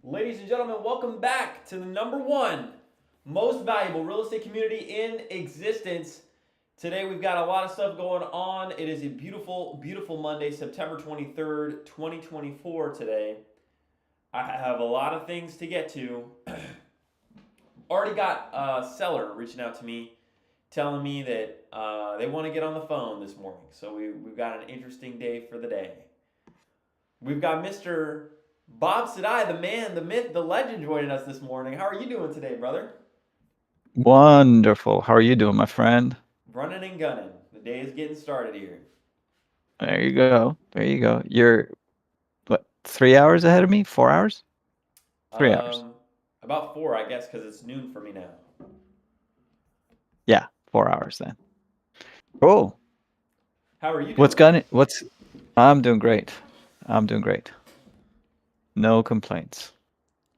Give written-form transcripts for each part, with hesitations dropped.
Ladies and gentlemen, welcome back to the number one most valuable real estate community in existence. Today we've got a lot of stuff going on. It is a beautiful, beautiful Monday, September 23rd, 2024 today. I have a lot of things to get to. Already got a seller reaching out to me, telling me that they want to get on the phone this morning. So we've got an interesting day for the day. We've got Mr. Bob Saadai, the man, the myth, the legend, joining us this morning. How are you doing today, brother? Wonderful. How are you doing, my friend? Running and gunning. The day is getting started here. There you go. There you go. You're what, 3 hours ahead of me? 4 hours? 3 hours. Um, about four, I guess, because it's noon for me now. Yeah, 4 hours then. Cool. How are you What's doing? gun? What's I'm doing great. I'm doing great. No complaints.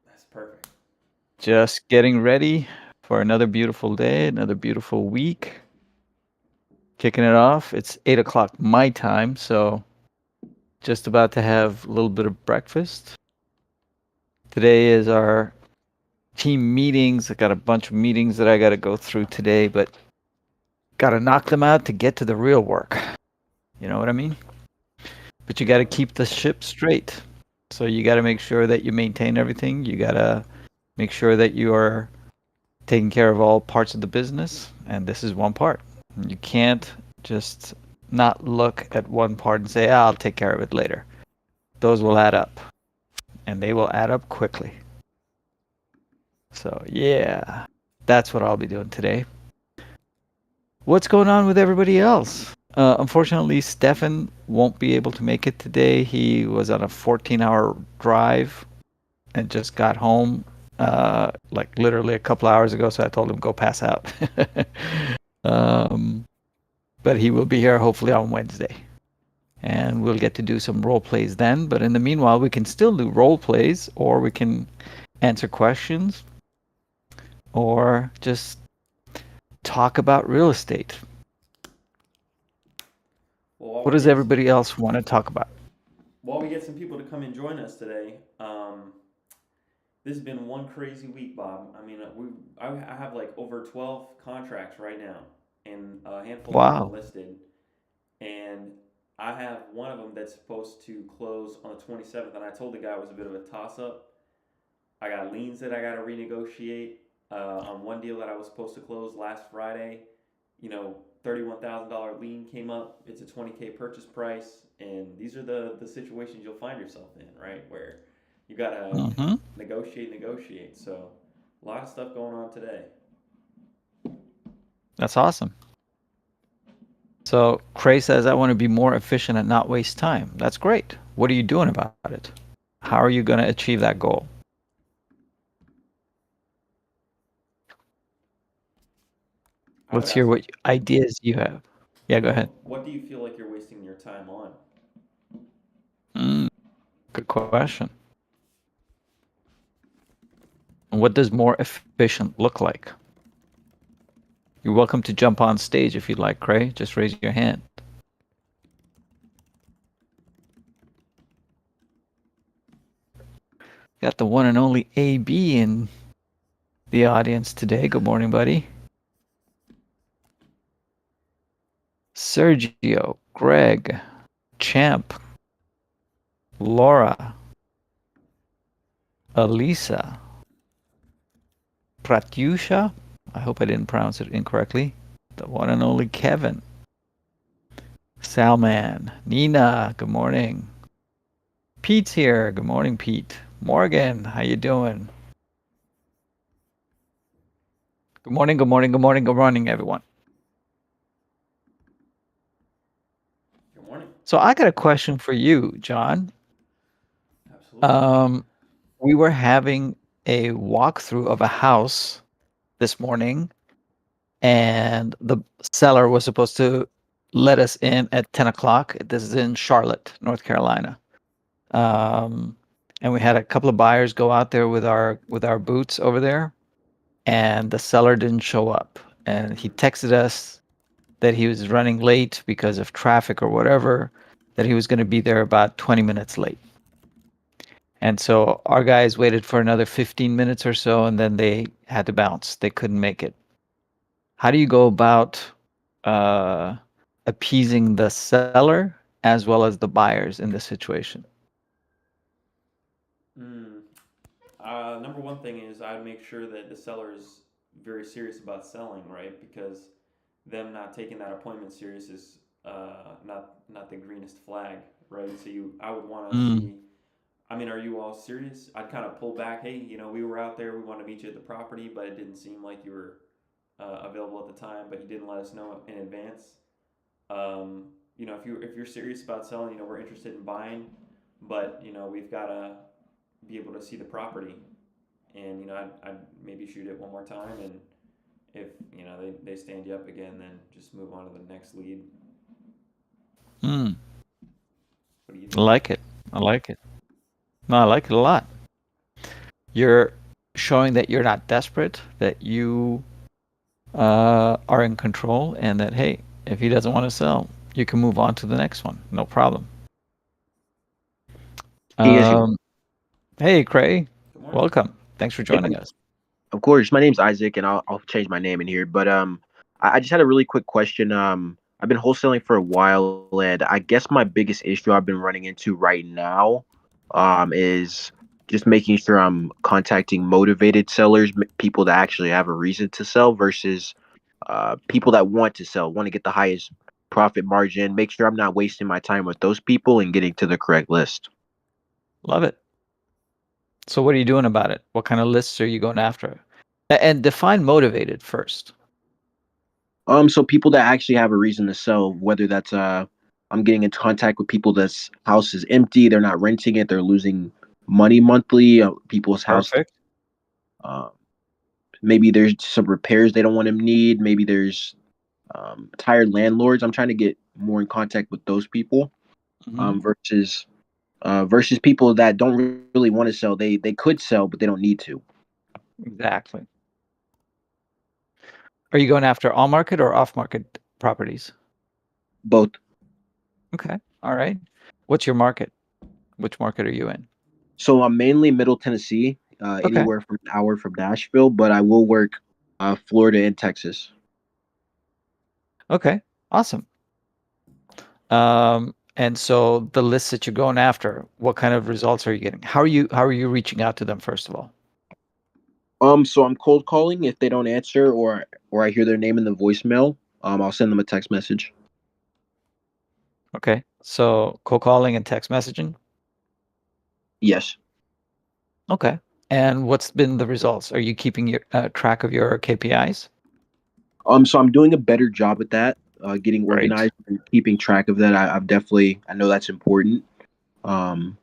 That's perfect. Just getting ready for another beautiful day, another beautiful week. Kicking it off. It's 8 o'clock my time, so just about to have a little bit of breakfast. Today is our team meetings. I got a bunch of meetings that I got to go through today, but got to knock them out to get to the real work. You know what I mean? But you got to keep the ship straight. So you got to make sure that you maintain everything. You got to make sure that you are taking care of all parts of the business. And this is one part. You can't just not look at one part and say, I'll take care of it later. Those will add up. And they will add up quickly. So, yeah, that's what I'll be doing today. What's going on with everybody else? Unfortunately, Stefan won't be able to make it today. He was on a 14-hour drive and just got home like literally a couple hours ago, so I told him go pass out. um, but he will be here hopefully on Wednesday. And we'll get to do some role plays then. But in the meanwhile, we can still do role plays, or we can answer questions, or just talk about real estate. Well, while What we does get everybody else want to talk about? some people to come and join us today, this has been one crazy week, Bob. I mean, I have like over 12 contracts right now, and a handful of them are Wow. listed. And I have one of them that's supposed to close on the 27th, and I told the guy it was a bit of a toss up. I got liens that I got to renegotiate on one deal that I was supposed to close last Friday. $31,000 lien came up. It's a 20K purchase price, and these are the situations you'll find yourself in, right? Where you got to Hmm. negotiate. So a lot of stuff going on today. That's awesome. So Cray says, I want to be more efficient and not waste time. That's great. What are you doing about it? How are you going to achieve that goal? I would Let's hear ask, what ideas you have. Yeah, go ahead. what do you feel like you're wasting your time on? Mm, good question. And what does more efficient look like? You're welcome to jump on stage if you'd like, Cray. Just raise your hand. Got the one and only AB in the audience today. Good morning, buddy. Sergio, Greg, Champ, Laura, Elisa, Pratyusha. I hope I didn't pronounce it incorrectly. The one and only Kevin. Salman, Nina, good morning. Pete's here. Good morning, Pete. Morgan, how you doing? Good morning, good morning, good morning, good morning, everyone. Good morning. So I got a question for you, John. Absolutely. Um, we were having a walkthrough of a house this morning, and the seller was supposed to let us in at 10 o'clock. This is in Charlotte, North Carolina. Um, and we had a couple of buyers go out there with our boots over there, and the seller didn't show up. And he texted us that he was running late because of traffic or whatever, that he was going to be there about 20 minutes late. And so our guys waited for another 15 minutes or so, and then they had to bounce. They couldn't make it. How do you go about uh, appeasing the seller as well as the buyers in this situation? Mm. Number one thing is I'd make sure that the seller is very serious about selling, right? Because them not taking that appointment serious is not the greenest flag, right? So I would want to Mm, see. I mean, are you all serious? I'd kind of pull back. Hey, we were out there. We want to meet you at the property, but it didn't seem like you were available at the time. But you didn't let us know in advance. If you're serious about selling, we're interested in buying, but we've got to be able to see the property, and I'd maybe shoot it one more time, and if they stand you up again, then just move on to the next lead. mm, What do you I think? like it. I like it. No, I like it a lot. You're showing that you're not desperate, that you are in control, and that, hey, if he doesn't want to sell, you can move on to the next one. No problem. Can you guys hear me? Um, Hey, Cray, Good morning. welcome. Thanks for joining us. Of course. My name's Isaac, and I'll change my name in here. But I just had a really quick question. I've been wholesaling for a while, and I guess my biggest issue I've been running into right now, is just making sure I'm contacting motivated sellers, people that actually have a reason to sell, versus people that want to sell, want to get the highest profit margin. Make sure I'm not wasting my time with those people and getting to the correct list. Love it. So what are you doing about it? What kind of lists are you going after? And define motivated first. So people that actually have a reason to sell, whether that's I'm getting in contact with people that's house is empty, they're not renting it, they're losing money monthly. People's house, Perfect. uh, maybe there's some repairs they don't want to need. Maybe there's tired landlords. I'm trying to get more in contact with those people, Hmm. versus people that don't really want to sell. They could sell, but they don't need to. Exactly. Are you going after all market or off market properties? Both. Okay. All right. What's your market? Which market are you in? So I'm mainly Middle Tennessee, Okay. anywhere from an hour from Nashville, but I will work Florida and Texas. Okay. Awesome. And so the lists that you're going after, what kind of results are you getting? How are you reaching out to them, first of all? So I'm cold calling if they don't answer, or I hear their name in the voicemail. I'll send them a text message. Okay. So cold calling and text messaging. Yes. Okay. And what's been the results? Are you keeping your track of your KPIs? So I'm doing a better job at that, getting Great. organized and keeping track of that. I know that's important. Um,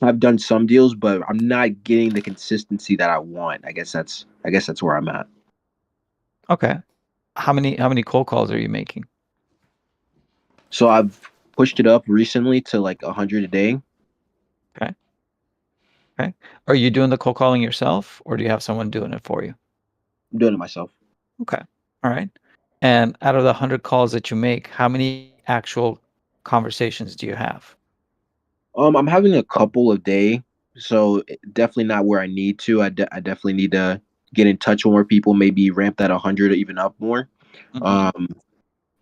I've done some deals, but I'm not getting the consistency that I want. I guess that's where I'm at. Okay. How many cold calls are you making? So I've pushed it up recently to like 100 a day. Okay. Okay. Are you doing the cold calling yourself, or do you have someone doing it for you? I'm doing it myself. Okay. All right. And out of the 100 calls that you make, how many actual conversations do you have? I'm having a couple a day, so definitely not where I need to. I definitely need to get in touch with more people, maybe ramp that 100 or even up more. Mhm. Um,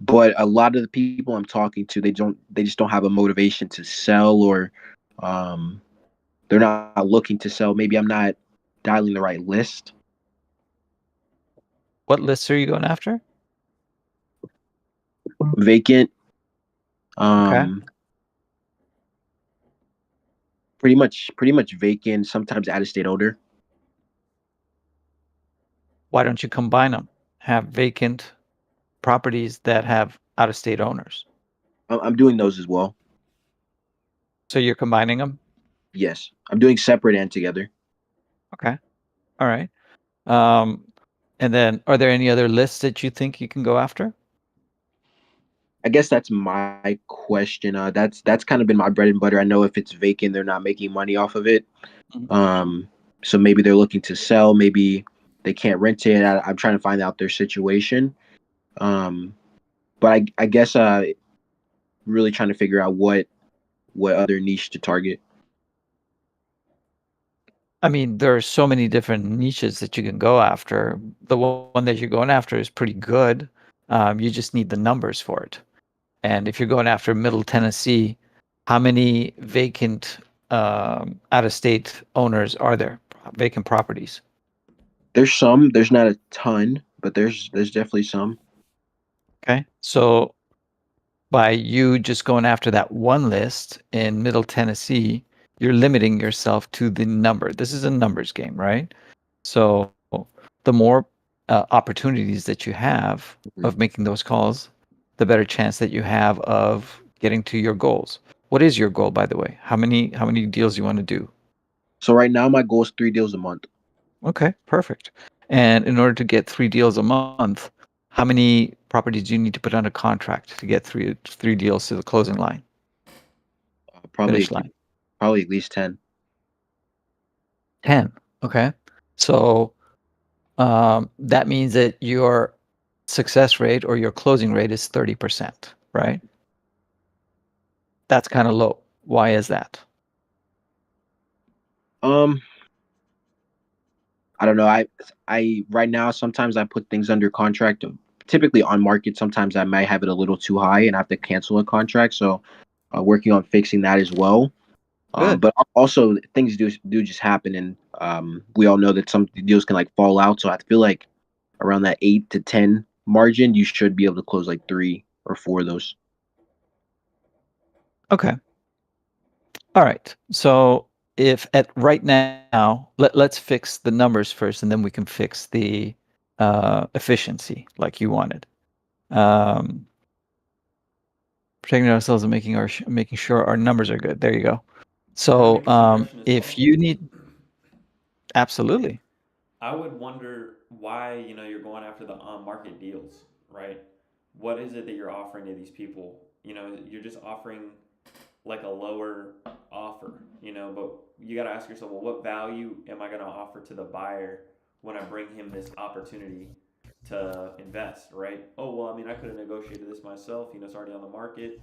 but a lot of the people I'm talking to, they just don't have a motivation to sell, or um, they're not looking to sell. Maybe I'm not dialing the right list. What lists are you going after? Vacant, Okay. um, pretty much vacant. Sometimes out of state odor. Why don't you combine them? Have vacant properties that have out-of-state owners. I'm doing those as well. So you're combining them? Yes, I'm doing separate and together. Okay. All right. Um, and then are there any other lists that you think you can go after? I guess that's my question. That's kind of been my bread and butter. I know if it's vacant, they're not making money off of it. Mhm. Um, so maybe they're looking to sell. Maybe they can't rent it. I'm trying to find out their situation. Um, but I guess really trying to figure out what other niche to target. I mean, there are so many different niches that you can go after. The one that you're going after is pretty good. You just need the numbers for it. And if you're going after Middle Tennessee, how many vacant out-of-state owners are there? Vacant properties. There's some. There's not a ton, but there's definitely some. Okay. So by you just going after that one list in Middle Tennessee, you're limiting yourself to the number. This is a numbers game, right? So the more opportunities that you have Mhm. of making those calls, the better chance that you have of getting to your goals. What is your goal, by the way? How many deals you want to do? So right now my goal is 3 deals a month. Okay, perfect. And in order to get 3 deals a month, how many properties do you need to put under contract to get three deals to the closing line, Probably finish line? probably at least 10. 10. Okay. So that means that your success rate or your closing rate is 30%, right? That's kind of low. Why is that? Um, I don't know. I right now sometimes I put things under contract. Typically on market, sometimes I might have it a little too high and I have to cancel a contract. So, working on fixing that as well. Good. But also things do just happen, and we all know that some deals can like fall out. So I feel like around that 8 to 10 margin, you should be able to close like 3 or 4 of those. Okay. All right. So if at right now, let's fix the numbers first, and then we can fix the efficiency like you wanted. Protecting ourselves and making sure our numbers are good. There you go. Can I So make a suggestion as if well? you need, absolutely. I would wonder why, you're going after the on-market deals, right? What is it that you're offering to these people? You're just offering like a lower offer, but you got to ask yourself, well, what value am I going to offer to the buyer when I bring him this opportunity to invest, right? Oh, well, I mean, I could have negotiated this myself. It's already on the market.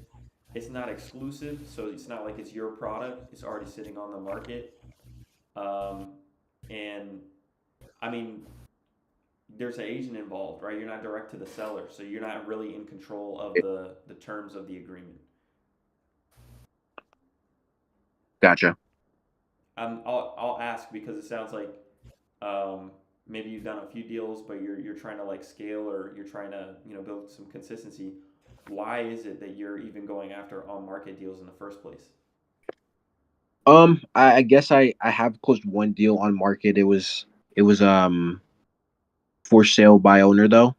It's not exclusive, so it's not like it's your product. It's already sitting on the market. Um, and I mean, there's an agent involved, right? You're not direct to the seller, so you're not really in control of the terms of the agreement. Gotcha. I'll ask because it sounds like um, maybe you've done a few deals, but you're trying to like scale or you're trying to build some consistency. Why is it that you're even going after on market deals in the first place? I guess I have closed one deal on market. It was for sale by owner though,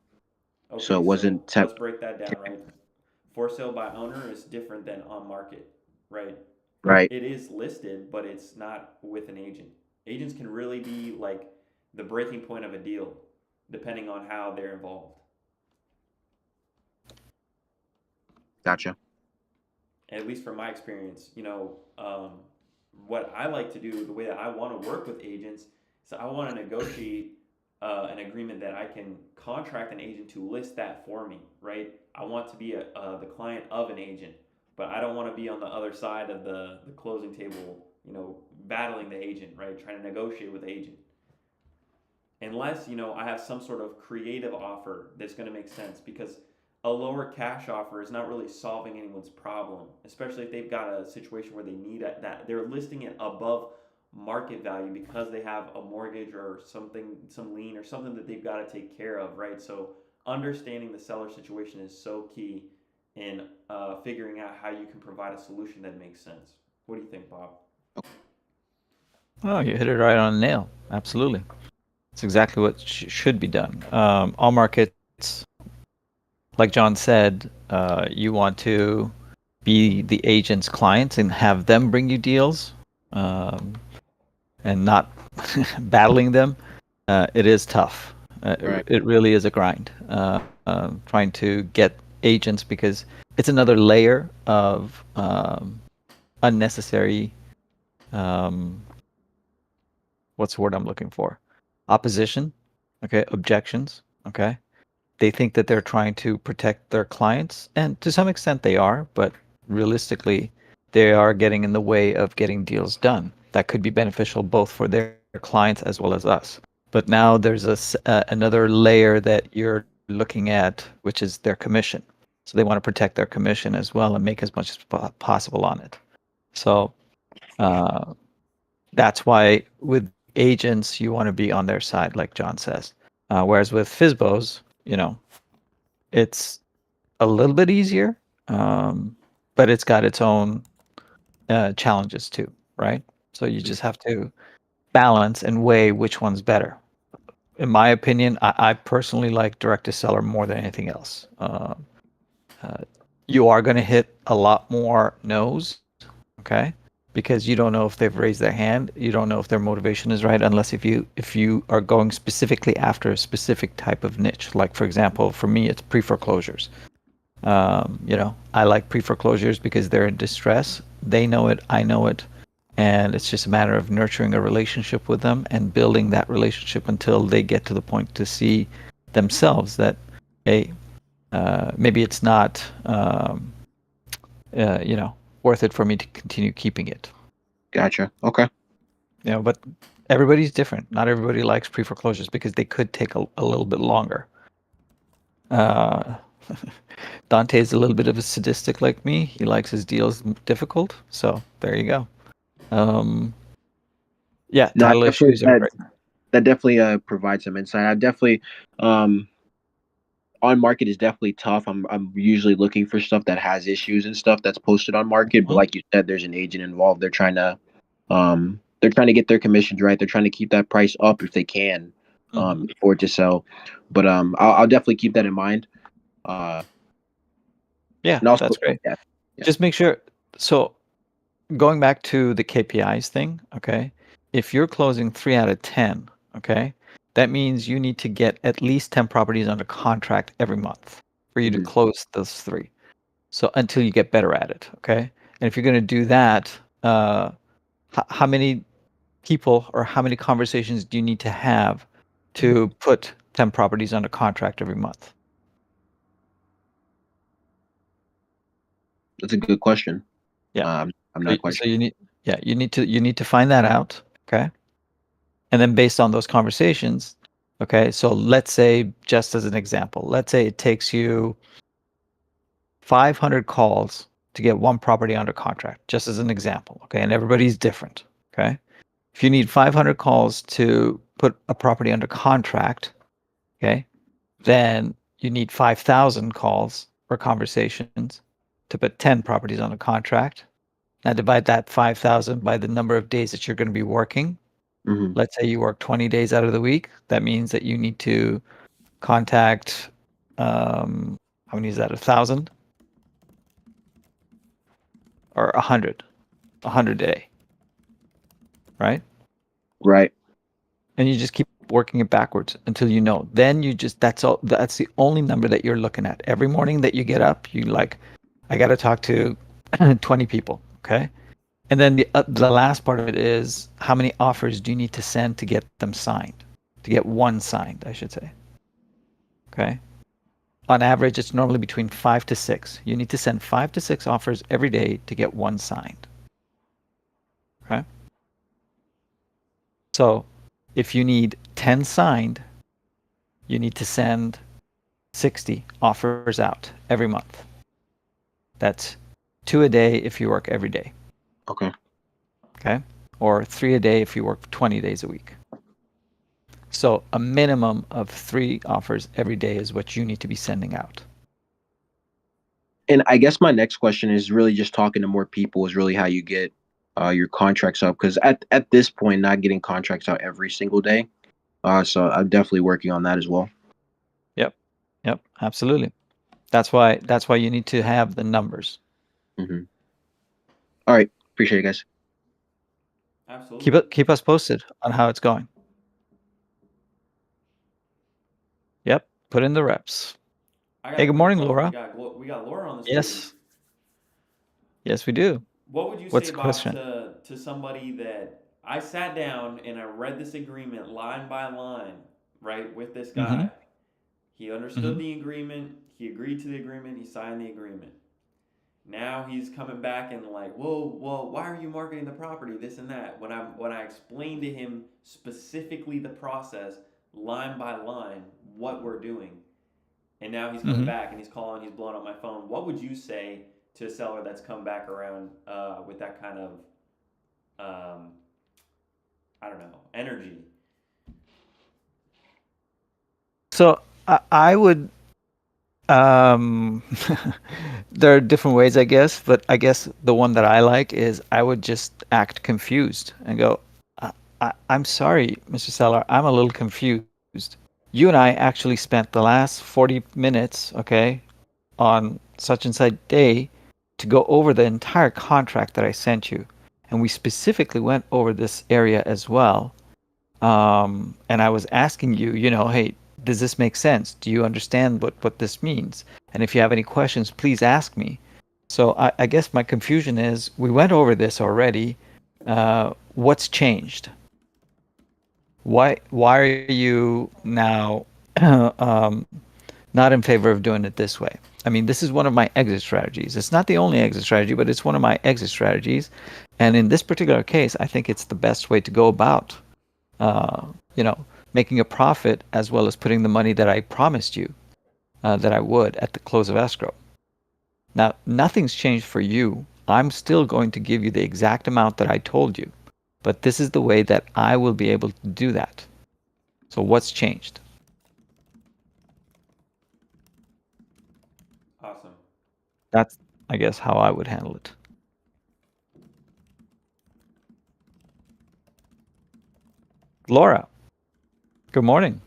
so Okay, it so wasn't let's break that down, right? For sale by owner is different than on market, right? right. It is listed, but it's not with an agent. Agents can really be like the breaking point of a deal, depending on how they're involved. Gotcha. At least from my experience, what I like to do, the way that I want to work with agents, is I want to negotiate an agreement that I can contract an agent to list that for me, right? I want to be the client of an agent, but I don't want to be on the other side of the closing table, battling the agent, right? Trying to negotiate with the agent. Unless, I have some sort of creative offer that's going to make sense because a lower cash offer is not really solving anyone's problem, especially if they've got a situation where they need that they're listing it above market value because they have a mortgage or something, some lien or something that they've got to take care of, right? So understanding the seller situation is so key in figuring out how you can provide a solution that makes sense. What do you think, Bob? Oh, you hit it right on the nail. Absolutely. It's exactly what should be done. All markets, like John said, you want to be the agent's client and have them bring you deals, um, and not battling them. It is tough. Right. It really is a grind. Trying to get agents because it's another layer of unnecessary. Um, what's the word I'm looking for? Opposition. Okay, objections. Okay, they think that they're trying to protect their clients, and to some extent they are, but realistically, they are getting in the way of getting deals done. That could be beneficial both for their clients as well as us. But now there's another layer that you're looking at, which is their commission. So they want to protect their commission as well and make as much as possible on it. So that's why with agents, you want to be on their side, like John says. Whereas with FSBOs, it's a little bit easier, but it's got its own challenges too, right? So you just have to balance and weigh which one's better. In my opinion, I personally like direct to seller more than anything else. You are going to hit a lot more no's, okay? Because you don't know if they've raised their hand. You don't know if their motivation is right, unless if you are going specifically after a specific type of niche. Like for example, for me, it's pre-foreclosures. I like pre-foreclosures because they're in distress. They know it, I know it, and it's just a matter of nurturing a relationship with them and building that relationship until they get to the point to see themselves that, hey, maybe it's not, worth it for me to continue keeping it. Gotcha. Okay. But everybody's different. Not everybody likes pre-foreclosures because they could take a little bit longer. Dante is a little bit of a sadistic like me. He likes his deals difficult. So there you go. Yeah, No, title issues are great. that definitely provides some insight. I definitely on market is definitely tough. I'm usually looking for stuff that has issues and stuff that's posted on market. But like you said, there's an agent involved. They're trying to get their commissions right. They're trying to keep that price up if they can for it to sell. But I'll definitely keep that in mind. Yeah, and also, that's great. Yeah. Just make sure. So going back to the KPIs thing, okay? If you're closing 3 out of 10, okay, that means you need to get at least 10 properties under contract every month for you to close those 3. So until you get better at it, okay? And if you're going to do that, how many people or how many conversations do you need to have to put 10 properties under contract every month? That's a good question. Yeah. I'm not quite So sure. you need to find that out, okay? And then based on those conversations, okay, so let's say, just as an example, let's say it takes you 500 calls to get one property under contract, just as an example, okay? And everybody's different, okay? If you need 500 calls to put a property under contract, okay, then you need 5,000 calls or conversations to put 10 properties on a contract. Now divide that 5,000 by the number of days that you're going to be working. Let's say you work 20 days out of the week. That means that you need to contact, how many is that? 1,000 or 100? 100 a day, right? Right. And you just keep working it backwards until you know. Then you just, that's the only number that you're looking at. Every morning that you get up, you like, I got to talk to 20 people, okay? And then the last part of it is, how many offers do you need to send to get them signed? To get one signed, I should say. Okay. On average, it's normally between 5 to 6. You need to send 5 to 6 offers every day to get one signed. Okay. So if you need 10 signed, you need to send 60 offers out every month. That's 2 a day if you work every day. Okay. Okay. Or 3 a day if you work 20 days a week. So a minimum of 3 offers every day is what you need to be sending out. And I guess my next question is really just talking to more people is really how you get your contracts up. Because at this point, not getting contracts out every single day. So I'm definitely working on that as well. Yep, absolutely. That's why you need to have the numbers. All right. Appreciate it, guys. Absolutely. Keep us posted on how it's going. Yep, put in the reps. Hey, good morning, Laura. We got Laura on the stage. Yes, we do. What would you What's say the about question? to somebody that I sat down and I read this agreement line by line, right, with this guy. He understood the agreement, he agreed to the agreement, he signed the agreement. Now he's coming back and like, whoa, well, why are you marketing the property? This and that. When I explained to him specifically the process, line by line, what we're doing, and now he's coming Mm-hmm. back and he's calling, he's blowing up my phone. What would you say to a seller that's come back around with that kind of, um, I don't know, energy? So I would um there are different ways, I guess, but I guess the one that I like is I would just act confused and go, I'm sorry, Mr. Seller, I'm a little confused. You and I actually spent the last 40 minutes, okay, on such and such day to go over the entire contract that I sent you. And we specifically went over this area as well. And I was asking you, hey, does this make sense? Do you understand what this means? And if you have any questions, please ask me. So I guess my confusion is we went over this already. What's changed? Why are you now um, not in favor of doing it this way? I mean, this is one of my exit strategies. It's not the only exit strategy, but it's one of my exit strategies. And in this particular case, I think it's the best way to go about, uh, making a profit as well as putting the money that I promised you that I would at the close of escrow. Now, nothing's changed for you. I'm still going to give you the exact amount that I told you, but this is the way that I will be able to do that. So what's changed? Awesome. That's, I guess, how I would handle it. Laura, good morning.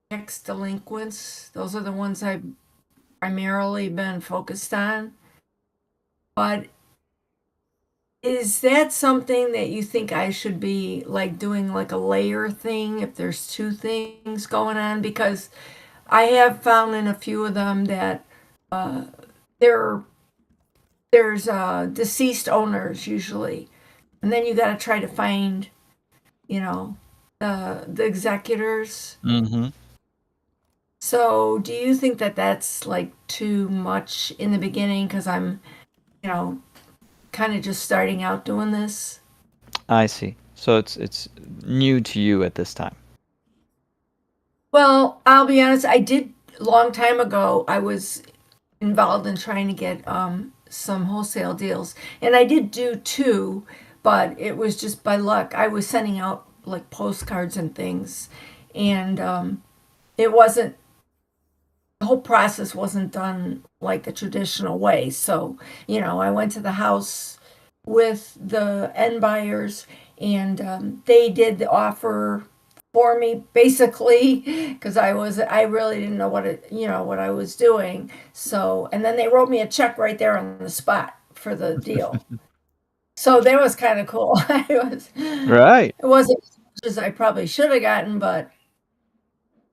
Tax delinquents, those are the ones I've primarily been focused on. But is that something that you think I should be like doing like a layer thing if there's two things going on? Because I have found in a few of them that there there's deceased owners usually, and then you got to try to find, you know, the executors. Mm-hmm. So, do you think that that's like too much in the beginning because I'm, you know, kind of just starting out doing this? I see. So it's new to you at this time. Well, I'll be honest, I did a long time ago. I was involved in trying to get some wholesale deals, and I did do two, but it was just by luck. I was sending out like postcards and things, and it wasn't the whole process wasn't done like the traditional way. So, I went to the house with the end buyers, and they did the offer for me basically because I really didn't know what I was doing. So, and then they wrote me a check right there on the spot for the deal. So that was kind of cool. Right. It wasn't as much as I probably should have gotten, but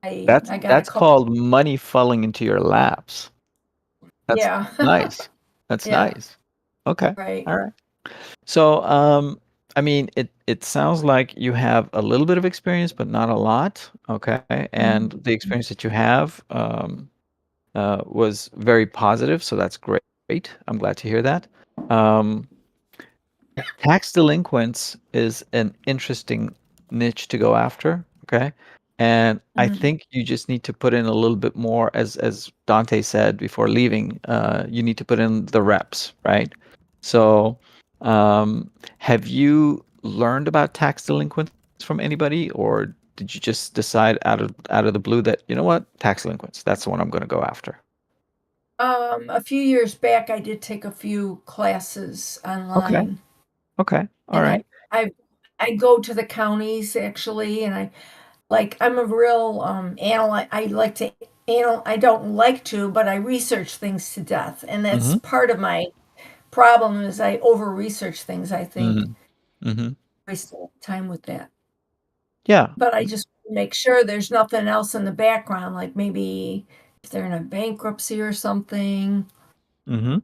That's I got a that's couple. called money falling into your laps. That's Yeah. nice. That's Yeah, nice. Okay. right. All right. So, I mean, it sounds like you have a little bit of experience, but not a lot. Okay. And the experience that you have was very positive, so that's great. I'm glad to hear that. Um, Tax delinquents is an interesting niche to go after. Okay. And I Mhm. think you just need to put in a little bit more, as Dante said before leaving, you need to put in the reps, right? So, have you learned about tax delinquents from anybody, or did you just decide out of the blue that, you know what, tax delinquents, that's the one I'm going to go after? A few years back, I did take a few classes Okay. online, Okay. All and right. I I go to the counties actually, and I'm a real analyst. I like to I don't like to, but I research things to death, and that's Mm-hmm. part of my problem is I over research things. I think Mm-hmm. Mm-hmm. waste a lot of time with that, Yeah. but I just make sure there's nothing else in the background, like maybe if they're in a bankruptcy or something. Mm-hmm.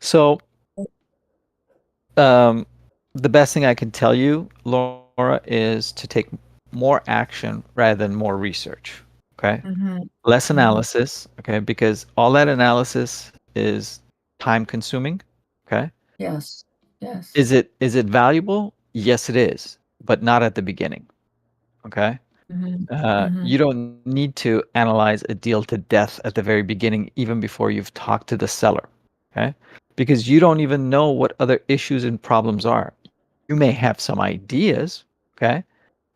So, Um, the best thing I can tell you, Laura, is to take more action rather than more research. Okay. Mm-hmm. Less Mm-hmm. analysis. Okay. Because all that analysis is time consuming. Okay. Yes. Yes. Is it valuable? Yes, it is, but not at the beginning. Okay. Mm-hmm. Mm-hmm. You don't need to analyze a deal to death at the very beginning, even before you've talked to the seller. Okay. Because you don't even know what other issues and problems are. You may have some ideas. Okay,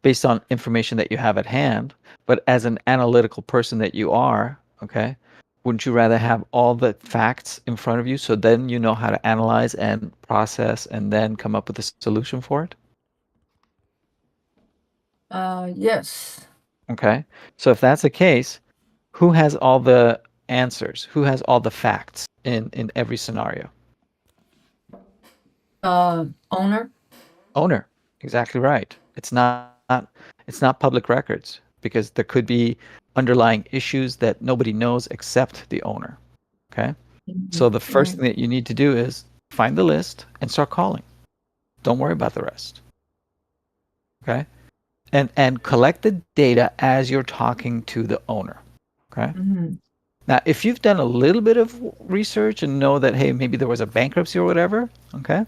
based on information that you have at hand. But as an analytical person that you are, okay, wouldn't you rather have all the facts in front of you so then you know how to analyze and process and then come up with a solution for it? Yes. Okay. So if that's the case, who has all the answers? Who has all the facts in every scenario? Owner. Owner. Exactly right. It's not public records because there could be underlying issues that nobody knows except the owner. Okay. Mm-hmm. So the first Right. thing that you need to do is find the list and start calling. Don't worry about the rest. Okay. And collect the data as you're talking to the owner. Okay. Mm-hmm. Now, if you've done a little bit of research and know that, hey, maybe there was a bankruptcy or whatever, okay,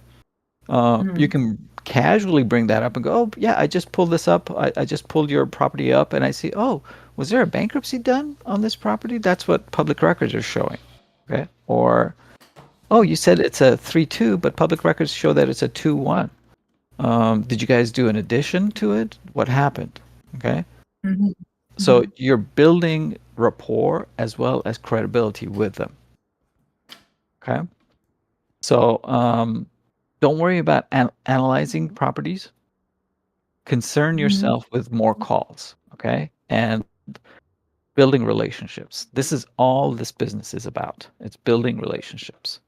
you Mm-hmm. can casually bring that up and go, oh, yeah, I just pulled this up. I just pulled your property up and I see, oh, was there a bankruptcy done on this property? That's what public records are showing. Okay. Or, oh, you said it's a 3-2, but public records show that it's a 2-1. Did you guys do an addition to it? What happened? Okay. Mm-hmm. So you're building rapport as well as credibility with them. Okay. So don't worry about analyzing properties. Concern Mm-hmm. yourself with more calls. Okay. And building relationships. This is all this business is about. It's building relationships.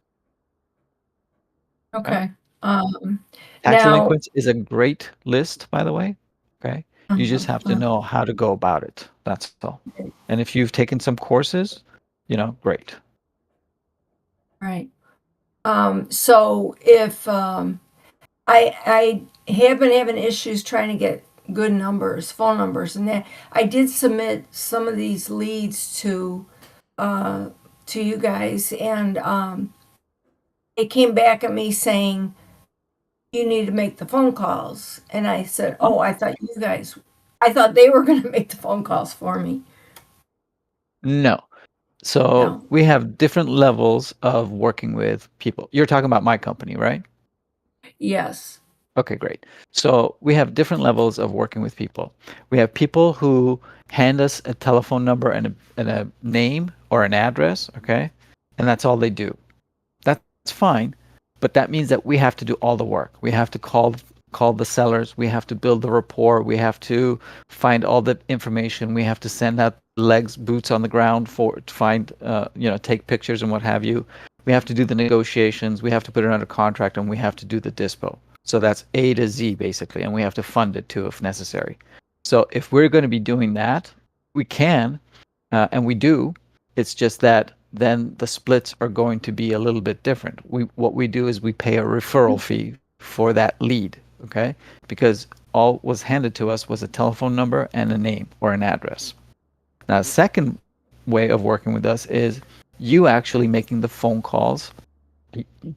Okay. Okay. Tax Now. delinquents is a great list, by the way. Okay. You just have to know how to go about it. That's all. And if you've taken some courses, great. Right. So if I have been having issues trying to get good numbers, phone numbers, and that I did submit some of these leads to you guys, and it came back at me saying you need to make the phone calls, and I said, oh, I thought they were going to make the phone calls for me. No. So No. we have different levels of working with people. You're talking about my company, right? Yes. Okay, great. So we have different levels of working with people. We have people who hand us a telephone number and a name or an address, okay? And that's all they do. That's fine, but that means that we have to do all the work. We have to call the sellers, we have to build the rapport, we have to find all the information, we have to send out boots on the ground to find take pictures and what have you. We have to do the negotiations, we have to put it under contract, and we have to do the dispo. So that's A to Z basically, and we have to fund it too if necessary. So if we're going to be doing that, we can, and we do. It's just that then the splits are going to be a little bit different. What we do is we pay a referral fee for that lead, okay? Because all was handed to us was a telephone number and a name or an address. Now, the second way of working with us is you actually making the phone calls,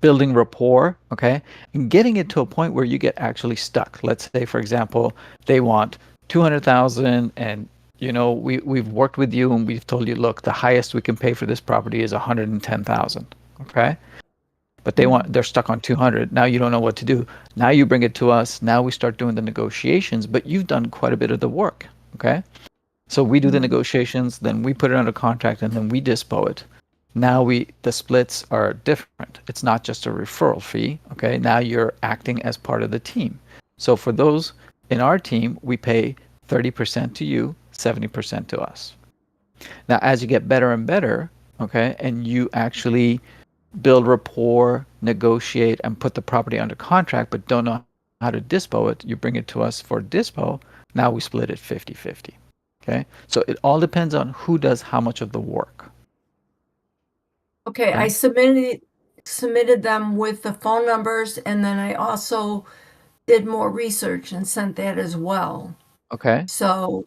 building rapport, okay, and getting it to a point where you get actually stuck. Let's say, for example, they want 200,000, and we've worked with you and we've told you, look, the highest we can pay for this property is 110,000, okay? But they're stuck on 200. Now you don't know what to do. Now you bring it to us. Now we start doing the negotiations, but you've done quite a bit of the work, okay? So we do the negotiations, then we put it under contract, and then we dispo it. Now the splits are different. It's not just a referral fee, okay? Now you're acting as part of the team. So for those in our team, we pay 30% to you, 70% to us. Now, as you get better and better, okay, and you actually build rapport, negotiate, and put the property under contract, but don't know how to dispo it, you bring it to us for dispo. Now we split it 50-50. Okay, so it all depends on who does how much of the work. Okay, I submitted them with the phone numbers, and then I also did more research and sent that as well. Okay. So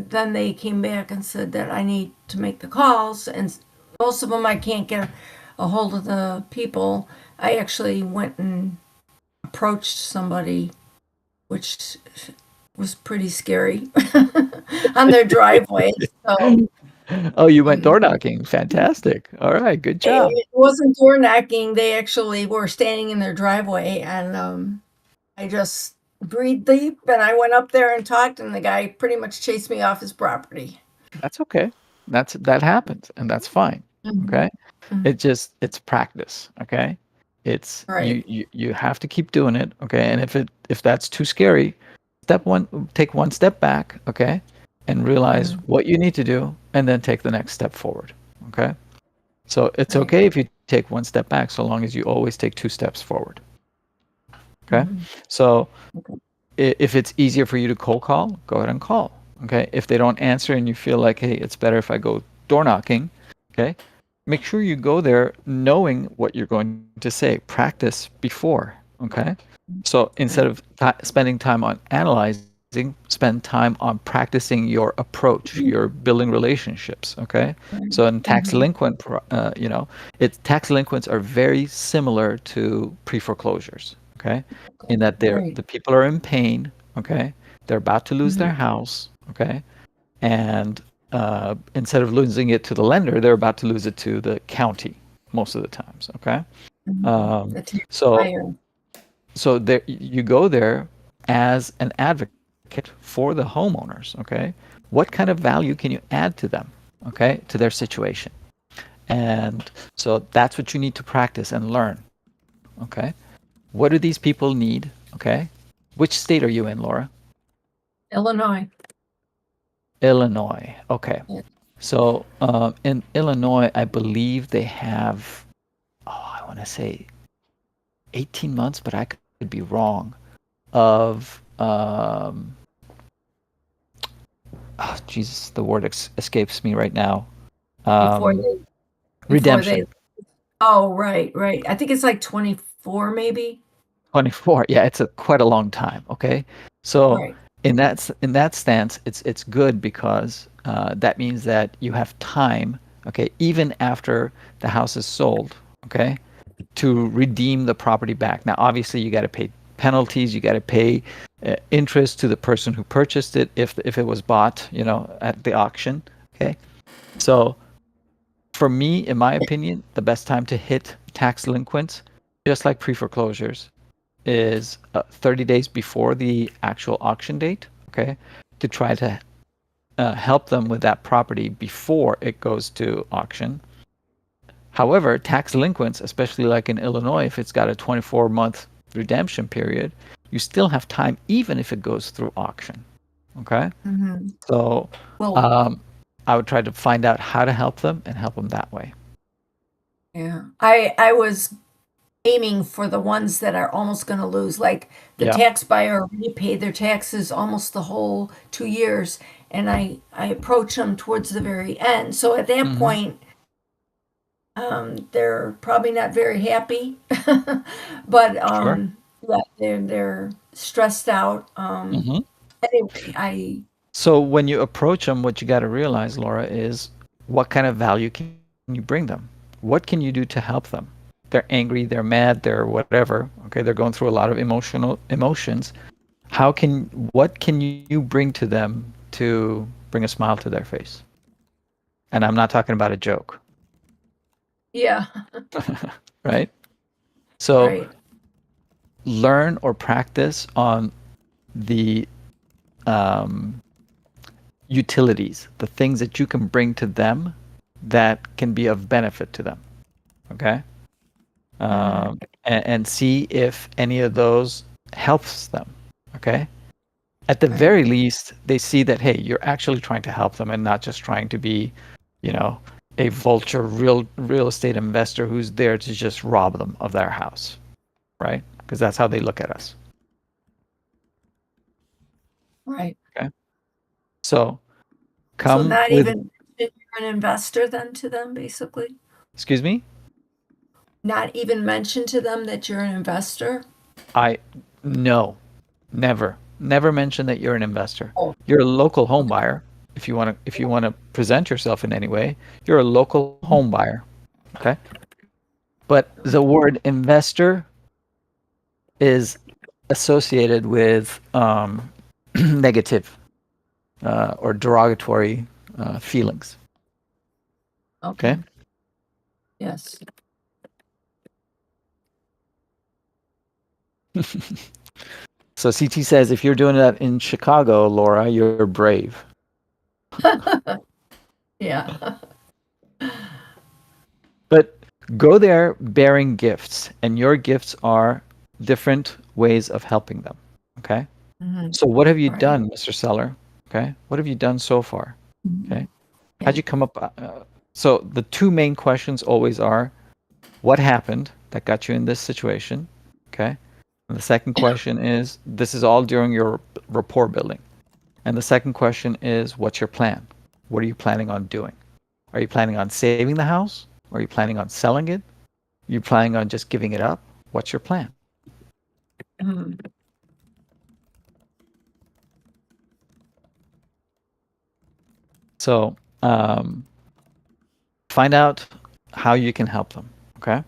then they came back and said that I need to make the calls, and most of them I can't get a hold of the people. I actually went and approached somebody, which was pretty scary, on their driveway. So Oh, you went door knocking. Fantastic. All right, good job. it wasn't door knocking. They actually were standing in their driveway, and I just breathed deep and I went up there and talked, and the guy pretty much chased me off his property. That's okay. That happens, and that's fine. Okay. It's practice. Okay. It's Right. you have to keep doing it. Okay. And if that's too scary, take one step back. Okay. And realize what you need to do, and then take the next step forward. Okay. So it's Right. okay if you take one step back, so long as you always take two steps forward. Okay. So if it's easier for you to cold call, go ahead and call. Okay. If they don't answer and you feel like, hey, it's better if I go door knocking, okay, make sure you go there knowing what you're going to say. Practice before. Okay. So instead of spending time on analyzing, spend time on practicing your approach, your building relationships. Okay. So in tax delinquent, tax delinquents are very similar to pre-foreclosures. Okay. In that the people are in pain. Okay. They're about to lose their house. Okay. And instead of losing it to the lender, they're about to lose it to the county most of the times. Okay. So there you go there as an advocate for the homeowners. Okay. What kind of value can you add to them? Okay. To their situation. And so that's what you need to practice and learn. Okay. What do these people need? Okay. Which state are you in, Laura? Illinois. Illinois. Okay. Yeah. So in Illinois, I believe they have, I want to say 18 months, but I could be wrong, of, Jesus, the word escapes me right now. Redemption. Right. I think it's like 24 maybe. 24. Yeah, it's quite a long time. Okay. So in that stance, it's good because that means that you have time, okay, even after the house is sold, okay, to redeem the property back. Now, obviously, you got to pay penalties, you got to pay interest to the person who purchased it if it was bought, at the auction, okay. So, for me, in my opinion, the best time to hit tax delinquents, just like pre-foreclosures, is 30 days before the actual auction date, okay, to try to help them with that property before it goes to auction. However, tax delinquents, especially like in Illinois, if it's got a 24-month redemption period, you still have time even if it goes through auction, okay? So I would try to find out how to help them and help them that way. Yeah. I was aiming for the ones that are almost going to lose, like the tax buyer already paid their taxes almost the whole 2 years, and I approach them towards the very end. So at that point, they're probably not very happy, but they're stressed out. Anyway, So when you approach them, what you got to realize, Laura, is what kind of value can you bring them? What can you do to help them? They're angry, they're mad, they're whatever. Okay, they're going through a lot of emotions. What can you bring to them to bring a smile to their face? And I'm not talking about a joke. Yeah. Right? So learn or practice on the utilities, the things that you can bring to them that can be of benefit to them. Okay? And see if any of those helps them. Okay? At the very least, they see that, hey, you're actually trying to help them and not just trying to be, a vulture real estate investor who's there to just rob them of their house. Right? Because that's how they look at us. Right. Okay. So even you're an investor then to them, basically? Excuse me? Not even mention to them that you're an investor? No, never mention that you're an investor. You're a local home buyer. if you want to present yourself in any way, you're a local home buyer. Okay. But the word investor is associated with negative or derogatory feelings. Okay. Okay. Yes. So CT says if you're doing that in Chicago, Laura, you're brave. Yeah. But go there bearing gifts, and your gifts are different ways of helping them. Okay. Mhm. So what have you Right. done, Mr. Seller? Okay. What have you done so far? Okay. How'd you come up? So the two main questions always are, what happened that got you in this situation? Okay. And the second question is, this is all during your rapport building. And the second question is, what's your plan? What are you planning on doing? Are you planning on saving the house? Are you planning on selling it? Are you planning on just giving it up? What's your plan? Mhm. So find out how you can help them. Okay.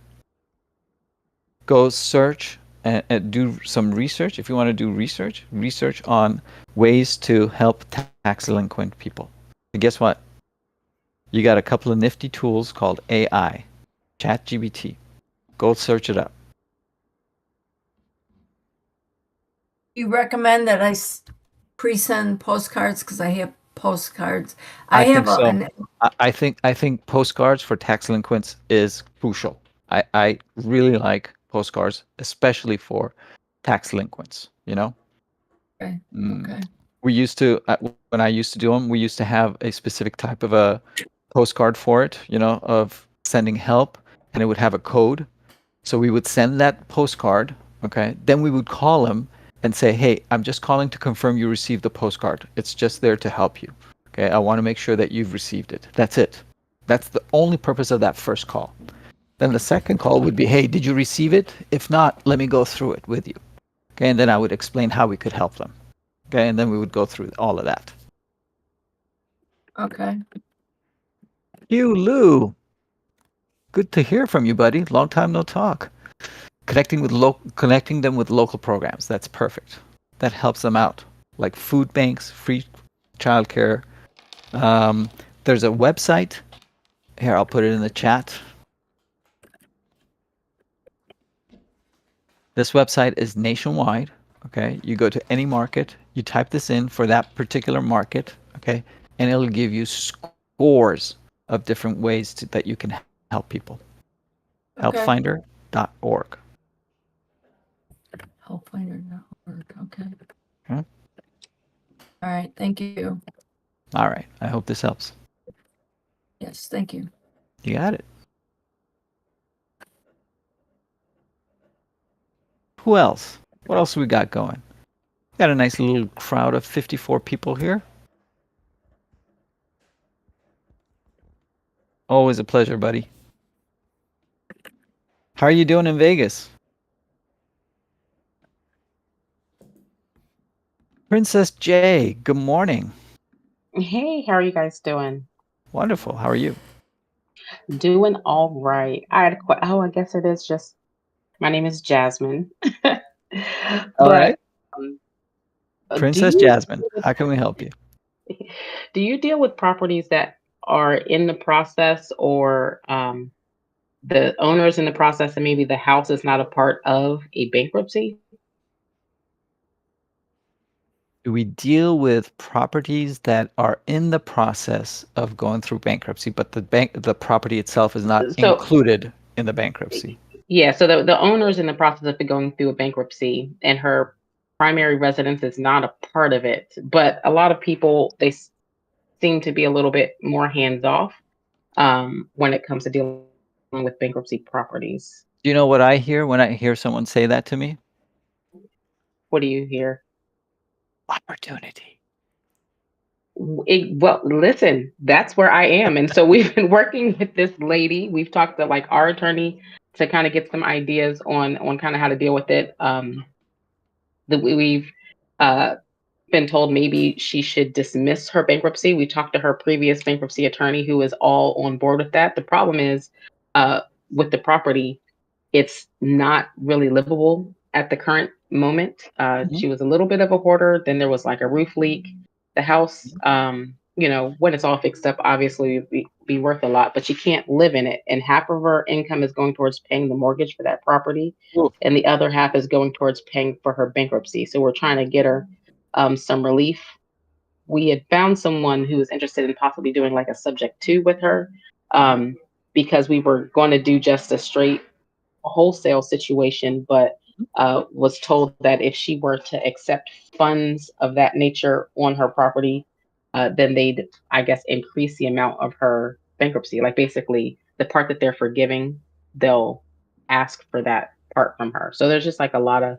Go search and do some research. If you want to do research on ways to help tax delinquent people. And guess what? You got a couple of nifty tools called AI, ChatGPT. Go search it up. You recommend that I pre-send postcards because I have postcards. I have think so. an I think postcards for tax delinquents is crucial. I really like postcards, especially for tax delinquents. You know, okay. Mm. Okay. we used to when I used to do them, we used to have a specific type of a postcard for it. You know, of sending help, and it would have a code. So we would send that postcard. Okay, then we would call them and say, "Hey, I'm just calling to confirm you received the postcard. It's just there to help you. Okay, I want to make sure that you've received it. That's it. That's the only purpose of that first call. Then the second call would be, hey, did you receive it? If not, let me go through it with you. Okay, and then I would explain how we could help them. Okay, and then we would go through all of that. Okay. You, Lou. Good to hear from you, buddy. Long time no talk. Connecting them with local programs. That's perfect. That helps them out, like food banks, free childcare. There's a website. Here, I'll put it in the chat. This website is nationwide. Okay, you go to any market, you type this in for that particular market. Okay, and it'll give you scores of different ways that you can help people. Okay. Helpfinder.org. Helpfinder.org. Okay. Okay. All right. Thank you. All right. I hope this helps. Yes. Thank you. You got it. Who else? What else we got going? Got a nice little crowd of 54 people here. Always a pleasure, buddy. How are you doing in Vegas? Princess J, good morning. Hey, how are you guys doing? Wonderful. How are you? Doing all right. I had I guess it is just my name is Jasmine. All But right. um, do Princess you Jasmine, how can we help you? do you deal with properties that are in the process or the owners in the process and maybe the house is not a part of a bankruptcy? We deal with properties that are in the process of going through bankruptcy, but the property itself is not So included in the bankruptcy. yeah, so the owner's in the process of going through a bankruptcy and her primary residence is not a part of it. But a lot of people seem to be a little bit more hands off when it comes to dealing with bankruptcy properties. Do you know what I hear when I hear someone say that to me? What do you hear? Opportunity. Well, listen, that's where I am. And so we've been working with this lady. We've talked to like our attorney to kind of get some ideas on kind of how to deal with it. We've uh, been told maybe she should dismiss her bankruptcy. We talked to her previous bankruptcy attorney who is all on board with that. The problem is with the property, it's not really livable at the current moment. Mhm. She was a little bit of a hoarder. Then there was like a roof leak. The house, when it's all fixed up, obviously be worth a lot, but she can't live in it. And half of her income is going towards paying the mortgage for that property, Oof. and the other half is going towards paying for her bankruptcy. So we're trying to get her some relief. We had found someone who was interested in possibly doing like a subject to with her, because we were going to do just a straight wholesale situation, but was told that if she were to accept funds of that nature on her property, then they'd, I guess, increase the amount of her bankruptcy. Like basically, the part that they're forgiving, they'll ask for that part from her. So there's just like a lot of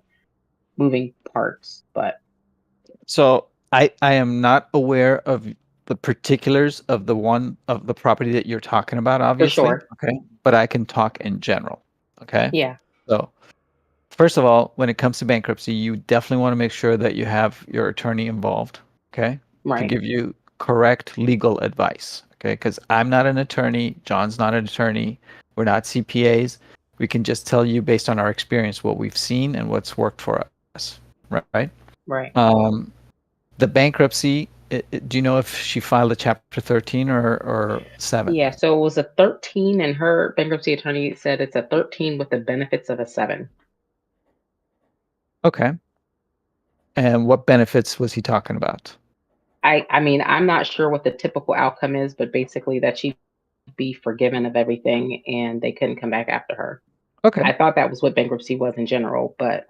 moving parts, but So I am not aware of the particulars of the property that you're talking about, for obviously. sure. Okay. But I can talk in general. Okay. Yeah. So first of all, when it comes to bankruptcy, you definitely want to make sure that you have your attorney involved, okay, to Right. give you correct legal advice, okay? Because I'm not an attorney, John's not an attorney, we're not CPAs. We can just tell you based on our experience what we've seen and what's worked for us, right? Right. The bankruptcy, do you know if she filed a Chapter 13 or 7? Yeah. So it was a 13, and her bankruptcy attorney said it's a 13 with the benefits of a 7. Okay. And what benefits was he talking about? I mean, I'm not sure what the typical outcome is, but basically that she'd be forgiven of everything and they couldn't come back after her. Okay. I thought that was what bankruptcy was in general, but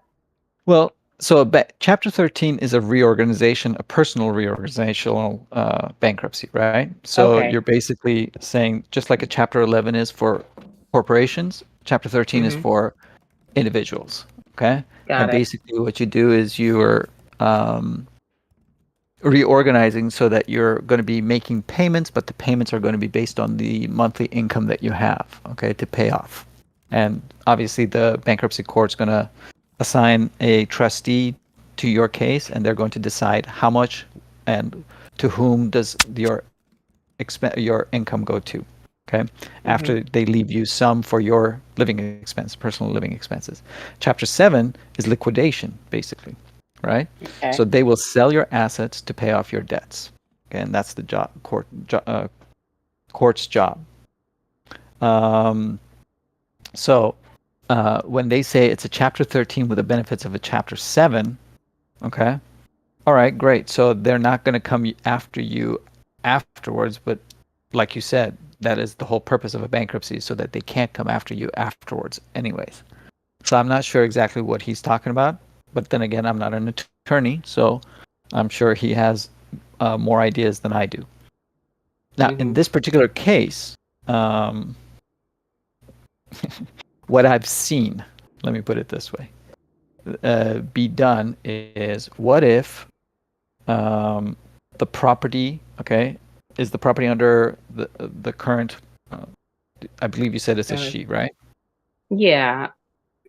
Well, so Chapter 13 is a reorganization, a personal reorganizational bankruptcy, right? So okay. you're basically saying, just like a Chapter 11 is for corporations, Chapter 13 is Mhm. for individuals, okay? Got And it. basically what you do is you're reorganizing so that you're going to be making payments, but the payments are going to be based on the monthly income that you have, okay, to pay off. And obviously the bankruptcy court's going to assign a trustee to your case, and they're going to decide how much and to whom does your income go to, okay, after they leave you some for your living expense, personal living expenses. Chapter 7 is liquidation, basically, right? Okay. So they will sell your assets to pay off your debts, okay, and that's the court's job. So when they say it's a Chapter 13 with the benefits of a Chapter 7, okay, all right, great. So they're not going to come after you afterwards, but like you said, that is the whole purpose of a bankruptcy, so that they can't come after you afterwards anyways. So I'm not sure exactly what he's talking about, but then again, I'm not an attorney, so I'm sure he has more ideas than I do. Now, in this particular case, what I've seen, let me put it this way, be done is, what if the property, okay, is the property under the current, I believe you said it's a she, right? Yeah.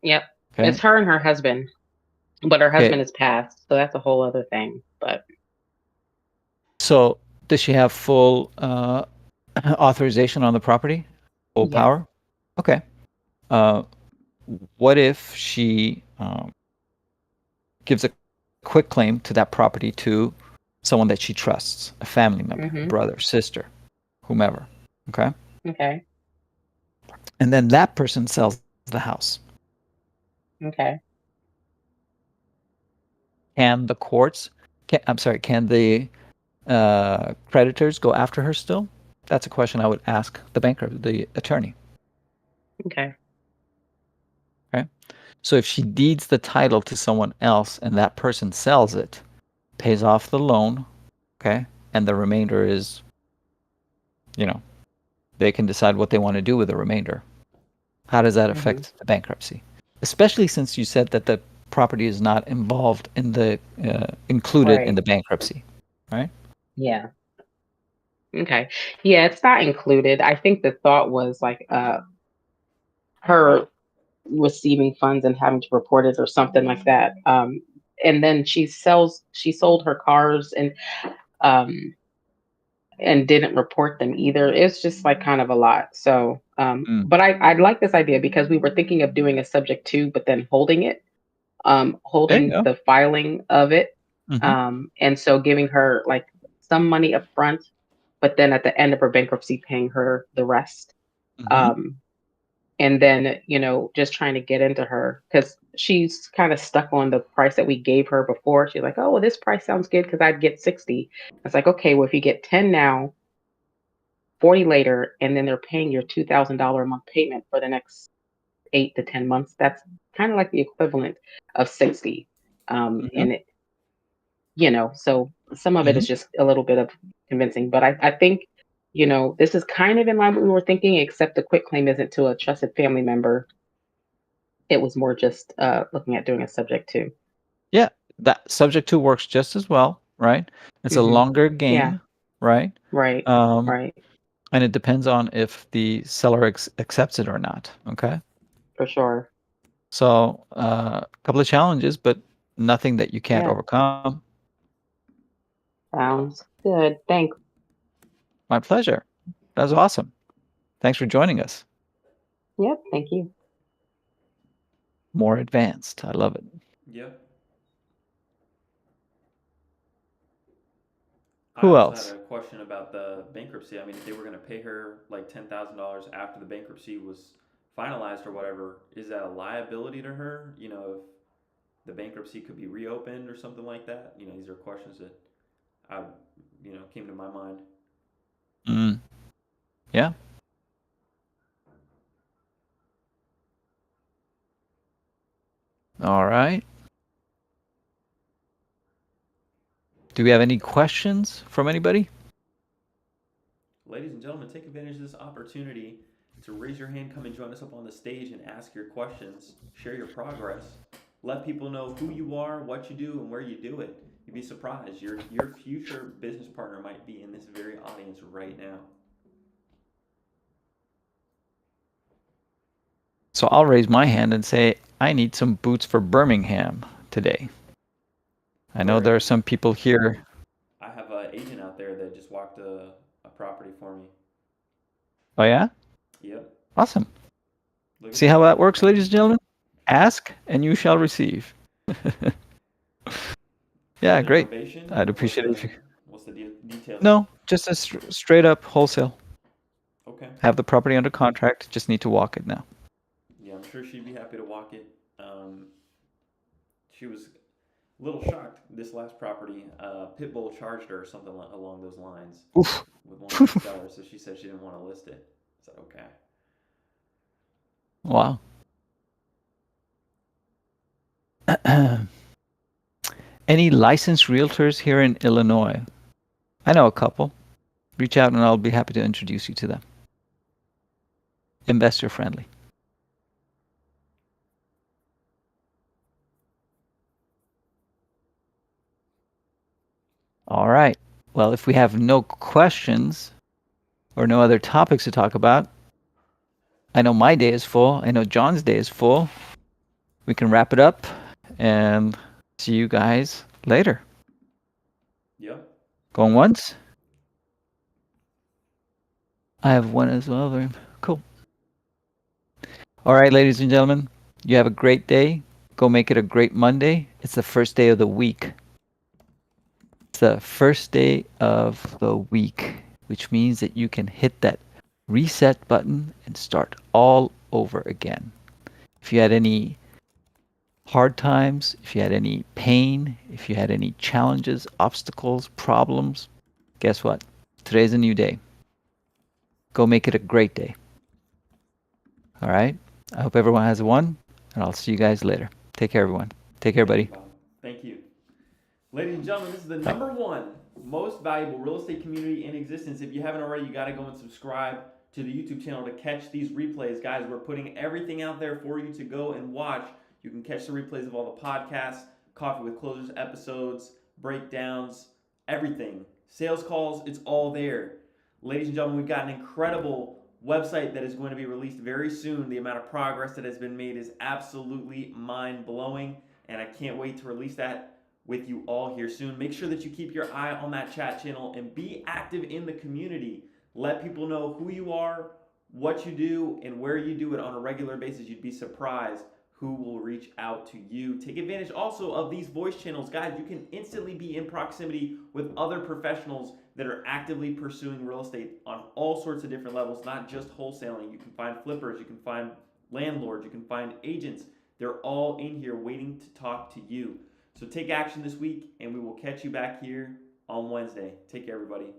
Yep. Okay. It's her and her husband, but her Okay. husband is passed, so that's a whole other thing. But So does she have full authorization on the property? Full Yeah. power? Okay. What if she gives a quick claim to that property to someone that she trusts, a family member, brother, sister, whomever, okay? Okay. And then that person sells the house. Okay. Can the courts, can the creditors go after her still? That's a question I would ask the attorney. Okay. Okay. So if she deeds the title to someone else and that person sells it, pays off the loan, okay, and the remainder is, they can decide what they want to do with the remainder. How does that affect the bankruptcy? Especially since you said that the property is not involved in the included in the bankruptcy, right? Yeah. Okay. Yeah, it's not included. I think the thought was like her receiving funds and having to report it or something like that. and then she sold her cars um and didn't report them either. It's just like kind of a lot. So Mm. but I like this idea because we were thinking of doing a subject to, but then holding it, There you holding go. the filing of it. Hmm. And so giving her like some money up front, but then at the end of her bankruptcy paying her the rest. Hmm. Um and then, just trying to get into her because she's kind of stuck on the price that we gave her before. She's like, oh, well, this price sounds good because I'd get 60. It's like, okay, well, if you get 10 now, 40 later, and then they're paying your $2,000 a month payment for the next 8 to 10 months, that's kind of like the equivalent of 60. Hmm. And so some of it Hmm. is just a little bit of convincing, but I think, this is kind of in line with what we were thinking, except the quick claim isn't to a trusted family member. It was more just looking at doing a subject to. Yeah, that subject to works just as well, right? It's a Hmm. longer Yeah, game, right? right, Um, right, and it depends on if the seller accepts it or not. Okay, for sure. so a couple of challenges, but nothing that you can't Yeah, overcome. sounds good. Thanks. My pleasure. That was awesome. Thanks for joining us. Yep, thank you. More advanced. I love it. Yep. I Who also had else? a question about the bankruptcy. I mean, if they were going to pay her like $10,000 after the bankruptcy was finalized or whatever, is that a liability to her? If the bankruptcy could be reopened or something like that. These are questions that I, came to my mind. Mm, yeah. All right. Do we have any questions from anybody? Ladies and gentlemen, take advantage of this opportunity to raise your hand, come and join us up on the stage and ask your questions, share your progress, let people know who you are, what you do, and where you do it. You'd be surprised. Your future business partner might be in this very audience right now. So I'll raise my hand and say, I need some boots for Birmingham today. I know there are some people here. I have an agent out there that just walked a property for me. Oh, yeah? Yep. Awesome. Look See at how that. that works, ladies and gentlemen? Ask and you shall receive. Yeah, Is it great. probation? I'd appreciate it if you. What's the details? No, just a straight up wholesale. Okay. Have the property under contract. Just need to walk it now. Yeah, I'm sure she'd be happy to walk it. She was a little shocked this last property. Pitbull charged her or something along those lines Oof. with one of the sellers, so she said she didn't want to list it. I said, okay. Wow. Any licensed realtors here in Illinois? I know a couple. Reach out and I'll be happy to introduce you to them. Investor friendly. All right. Well, if we have no questions or no other topics to talk about, I know my day is full. I know John's day is full. We can wrap it up and see you guys later. Yep. Going once? I have one as well. Very cool. All right, ladies and gentlemen, you have a great day. Go make it a great Monday. It's the first day of the week. It's the first day of the week, which means that you can hit that reset button and start all over again. If you had any hard times, if you had any pain, if you had any challenges, obstacles, problems, guess what? Today's a new day. Go make it a great day. All right? I hope everyone has one, and I'll see you guys later. Take care, everyone. Take care, buddy. Thank you. Ladies and gentlemen, this is the number one most valuable real estate community in existence. If you haven't already, you got to go and subscribe to the YouTube channel to catch these replays. Guys, we're putting everything out there for you to go and watch. You can catch the replays of all the podcasts, Coffee with Closers episodes, breakdowns, everything. Sales calls, it's all there. Ladies and gentlemen, we've got an incredible website that is going to be released very soon. The amount of progress that has been made is absolutely mind-blowing, and I can't wait to release that with you all here soon. Make sure that you keep your eye on that chat channel and be active in the community. Let people know who you are, what you do, and where you do it on a regular basis. You'd be surprised who will reach out to you. Take advantage also of these voice channels. Guys, you can instantly be in proximity with other professionals that are actively pursuing real estate on all sorts of different levels, not just wholesaling. You can find flippers, you can find landlords, you can find agents. They're all in here waiting to talk to you. So take action this week, and we will catch you back here on Wednesday. Take care, everybody.